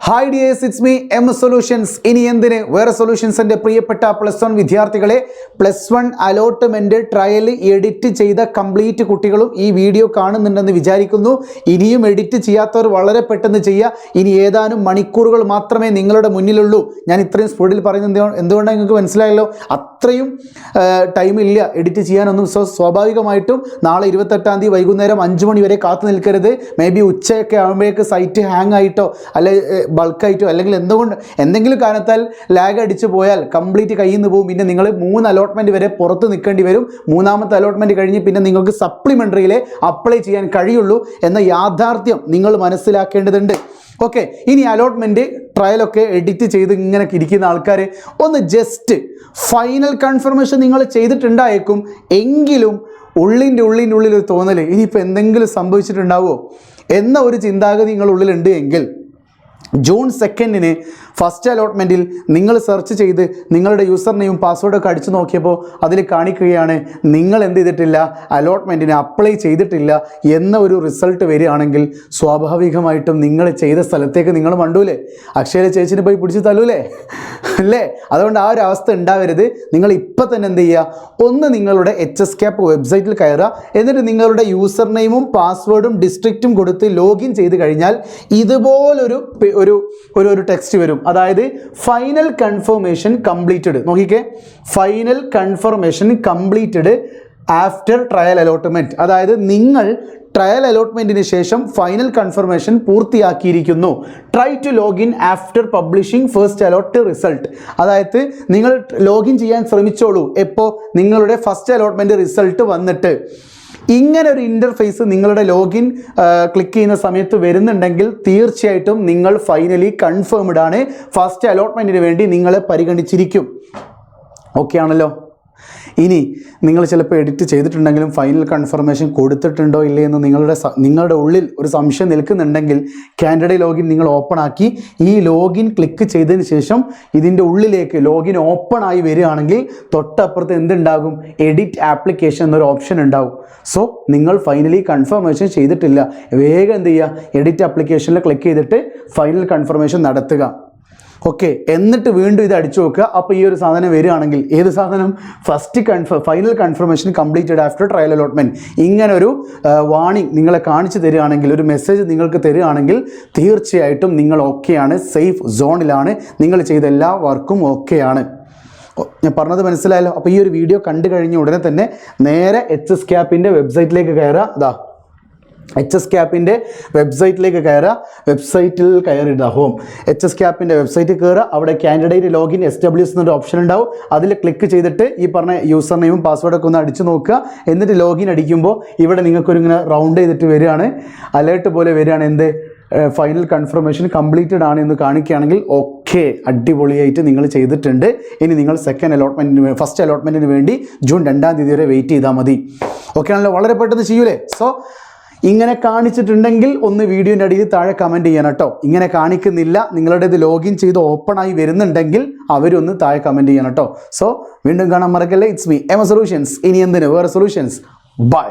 Hi dears, it's me M solutions. ഇനി എന്തിന് വേറെ സൊല്യൂഷൻസ്? എൻ്റെ പ്രിയപ്പെട്ട +1 വിദ്യാർത്ഥികളെ, +1 അലോട്ട്മെൻറ്റ് ട്രയൽ എഡിറ്റ് ചെയ്ത കംപ്ലീറ്റ് കുട്ടികളും ഈ വീഡിയോ കാണുന്നുണ്ടെന്ന് വിചാരിക്കുന്നു. ഇനിയും എഡിറ്റ് ചെയ്യാത്തവർ വളരെ പെട്ടെന്ന് ചെയ്യുക. ഇനി ഏതാനും മണിക്കൂറുകൾ മാത്രമേ നിങ്ങളുടെ മുന്നിലുള്ളൂ. ഞാൻ ഇത്രയും സ്പീഡിൽ പറയുന്നത് എന്തുകൊണ്ടാണ് നിങ്ങൾക്ക് മനസ്സിലായല്ലോ. അത്രയും ടൈമില്ല എഡിറ്റ് ചെയ്യാനൊന്നും. സ്വാഭാവികമായിട്ടും നാളെ 28-ാം തീയതി വൈകുന്നേരം 5 മണി വരെ കാത്തു നിൽക്കരുത്. മേ ബി ഉച്ചയൊക്കെ ആകുമ്പോഴേക്ക് സൈറ്റ് ഹാങ് ആയിട്ടോ അല്ലെ ബൾക്കായിട്ടോ അല്ലെങ്കിൽ എന്തെങ്കിലും കാരണത്താൽ ലാഗ് അടിച്ചു പോയാൽ കംപ്ലീറ്റ് കയ്യിൽ നിന്ന് പോകും. പിന്നെ നിങ്ങൾ 3 അലോട്ട്മെൻറ്റ് വരെ പുറത്ത് നിൽക്കേണ്ടി വരും. 3ാമത്തെ അലോട്ട്മെൻറ്റ് കഴിഞ്ഞ് പിന്നെ നിങ്ങൾക്ക് സപ്ലിമെൻ്ററിയിലെ അപ്ലൈ ചെയ്യാൻ കഴിയുള്ളൂ എന്ന യാഥാർത്ഥ്യം നിങ്ങൾ മനസ്സിലാക്കേണ്ടതുണ്ട്. ഓക്കെ, ഇനി അലോട്ട്മെൻറ്റ് ട്രയലൊക്കെ എഡിറ്റ് ചെയ്ത് ഇങ്ങനെ ഇരിക്കുന്ന ആൾക്കാർ ഒന്ന് ജസ്റ്റ് ഫൈനൽ കൺഫർമേഷൻ നിങ്ങൾ ചെയ്തിട്ടുണ്ടായേക്കും. എങ്കിലും ഉള്ളിൻ്റെ ഉള്ളിൽ ഒരു തോന്നൽ ഇനിയിപ്പോൾ എന്തെങ്കിലും സംഭവിച്ചിട്ടുണ്ടാവുമോ എന്ന ഒരു ചിന്താഗതി നിങ്ങളുള്ളിലുണ്ട് എങ്കിൽ ജൂൺ 2 ഫസ്റ്റ് അലോട്ട്മെൻറ്റിൽ നിങ്ങൾ സെർച്ച് ചെയ്ത് നിങ്ങളുടെ യൂസർ നെയിം പാസ്വേഡൊക്കെ അടിച്ചു നോക്കിയപ്പോൾ അതിൽ കാണിക്കുകയാണ് നിങ്ങൾ എന്ത് ചെയ്തിട്ടില്ല, അലോട്ട്മെൻറ്റിന് അപ്ലൈ ചെയ്തിട്ടില്ല എന്ന ഒരു റിസൾട്ട് വരികയാണെങ്കിൽ സ്വാഭാവികമായിട്ടും നിങ്ങൾ ചെയ്ത സ്ഥലത്തേക്ക് നിങ്ങൾ മണ്ടൂലേ, അക്ഷയ ചേച്ചിനെ പോയി പിടിച്ച് തല്ലൂലേ അല്ലേ? അതുകൊണ്ട് ആ ഒരു അവസ്ഥ ഉണ്ടാവരുത്. നിങ്ങൾ ഇപ്പം തന്നെ എന്ത് ചെയ്യുക, ഒന്ന് നിങ്ങളുടെ HSCAP വെബ്സൈറ്റിൽ കയറുക. എന്നിട്ട് നിങ്ങളുടെ യൂസർ നെയിമും പാസ്വേഡും ഡിസ്ട്രിക്റ്റും കൊടുത്ത് ലോഗിൻ ചെയ്ത് കഴിഞ്ഞാൽ ഇതുപോലൊരു ഒരു ടെക്സ്റ്റ് വരും. അതായത് ഫൈനൽ കൺഫർമേഷൻ കംപ്ലീറ്റഡ്. നോക്കിക്കേ, final confirmation completed after trial allotment. അതായത് നിങ്ങൾ ട്രയൽ അലോട്ട്മെൻറ്റിന് ശേഷം ഫൈനൽ കൺഫർമേഷൻ പൂർത്തിയാക്കിയിരിക്കുന്നു. Try to login after publishing first allot result. അതായത് നിങ്ങൾ ലോഗിൻ ചെയ്യാൻ ശ്രമിച്ചോളൂ എപ്പോൾ നിങ്ങളുടെ ഫസ്റ്റ് അലോട്ട്മെൻറ്റ് റിസൾട്ട് വന്നിട്ട്. ഇങ്ങനെ ഒരു ഇൻ്റർഫേസ് നിങ്ങളുടെ ലോഗിൻ ക്ലിക്ക് ചെയ്യുന്ന സമയത്ത് വരുന്നുണ്ടെങ്കിൽ തീർച്ചയായിട്ടും നിങ്ങൾ ഫൈനലി കൺഫേംഡ് ആണ്. ഫസ്റ്റ് അലോട്ട്മെൻറ്റിന് വേണ്ടി നിങ്ങളെ പരിഗണിച്ചിരിക്കും. ഓക്കെ ആണല്ലോ. ഇനി നിങ്ങൾ ചിലപ്പോൾ എഡിറ്റ് ചെയ്തിട്ടുണ്ടെങ്കിലും ഫൈനൽ കൺഫർമേഷൻ കൊടുത്തിട്ടുണ്ടോ ഇല്ലേ എന്ന് നിങ്ങളുടെ ഉള്ളിൽ ഒരു സംശയം നിൽക്കുന്നുണ്ടെങ്കിൽ കാൻഡിഡേറ്റ് ലോഗിൻ നിങ്ങൾ ഓപ്പൺ ആക്കി ഈ ലോഗിൻ ക്ലിക്ക് ചെയ്തതിന് ശേഷം ഇതിൻ്റെ ഉള്ളിലേക്ക് ലോഗിൻ ഓപ്പൺ ആയി വരികയാണെങ്കിൽ തൊട്ടപ്പുറത്ത് എന്തുണ്ടാകും, എഡിറ്റ് ആപ്ലിക്കേഷൻ എന്നൊരു ഓപ്ഷൻ ഉണ്ടാകും. സോ നിങ്ങൾ ഫൈനലി കൺഫർമേഷൻ ചെയ്തിട്ടില്ല, വേഗം എന്ത് ചെയ്യുക, എഡിറ്റ് ആപ്ലിക്കേഷനിൽ ക്ലിക്ക് ചെയ്തിട്ട് ഫൈനൽ കൺഫർമേഷൻ നടത്തുക. ഓക്കെ, എന്നിട്ട് വീണ്ടും ഇത് അടിച്ചു നോക്കുക. അപ്പോൾ ഈ ഒരു സാധനം വരികയാണെങ്കിൽ, ഏത് സാധനം, final confirmation completed after trial allotment, ഇങ്ങനൊരു വാർണിംഗ് നിങ്ങളെ കാണിച്ചു തരികയാണെങ്കിൽ, ഒരു മെസ്സേജ് നിങ്ങൾക്ക് തരികയാണെങ്കിൽ തീർച്ചയായിട്ടും നിങ്ങൾ ഓക്കെയാണ്, സേഫ് സോണിലാണ്, നിങ്ങൾ ചെയ്ത എല്ലാ വർക്കും ഓക്കെയാണ്. ഞാൻ പറഞ്ഞത് മനസ്സിലായല്ലോ. അപ്പോൾ ഈ ഒരു വീഡിയോ കണ്ടു കഴിഞ്ഞ ഉടനെ തന്നെ നേരെ HSCAPൻ്റെ വെബ്സൈറ്റിലേക്ക് കയറുക. HSCAPൻ്റെ വെബ്സൈറ്റിലേക്ക് കയറുക. വെബ്സൈറ്റിൽ കയറിയിടുക ഹോം. HSCAPൻ്റെ വെബ്സൈറ്റിൽ കയറുക. അവിടെ കാൻഡിഡേറ്റ് ലോഗിൻ SWS എന്നൊരു ഓപ്ഷൻ ഉണ്ടാവും. അതിൽ ക്ലിക്ക് ചെയ്തിട്ട് ഈ പറഞ്ഞ യൂസർ നെയിമും പാസ്വേഡൊക്കെ ഒന്ന് അടിച്ചു നോക്കുക. എന്നിട്ട് ലോഗിൻ അടിക്കുമ്പോൾ ഇവിടെ നിങ്ങൾക്കൊരു ഇങ്ങനെ റൗണ്ട് ചെയ്തിട്ട് വരികയാണ്, അലേർട്ട് പോലെ വരികയാണ്, എന്ത്, ഫൈനൽ കൺഫർമേഷൻ കംപ്ലീറ്റഡ് ആണ് എന്ന് കാണിക്കുകയാണെങ്കിൽ ഓക്കെ, അടിപൊളിയായിട്ട് നിങ്ങൾ ചെയ്തിട്ടുണ്ട്. ഇനി നിങ്ങൾ ഫസ്റ്റ് അലോട്ട്മെൻറ്റിന് വേണ്ടി ജൂൺ 2-ാം തീയതി വരെ വെയിറ്റ് ചെയ്താൽ മതി. ഓക്കെ ആണല്ലോ, വളരെ പെട്ടെന്ന് ചെയ്യൂലേ. സോ ഇങ്ങനെ കാണിച്ചിട്ടുണ്ടെങ്കിൽ ഒന്ന് വീഡിയോൻ്റെ അടിയിൽ താഴെ കമൻറ്റ് ചെയ്യണം കേട്ടോ. ഇങ്ങനെ കാണിക്കുന്നില്ല, നിങ്ങളുടേത് ലോഗിൻ ചെയ്ത് ഓപ്പൺ ആയി വരുന്നുണ്ടെങ്കിൽ അവരൊന്ന് താഴെ കമൻറ്റ് ചെയ്യണം കേട്ടോ. സോ വീണ്ടും കാണാൻ മറക്കല്ലേ. It's me M solutions. ഇനി എന്തിന് വേറെ സൊല്യൂഷൻസ്. ബൈ.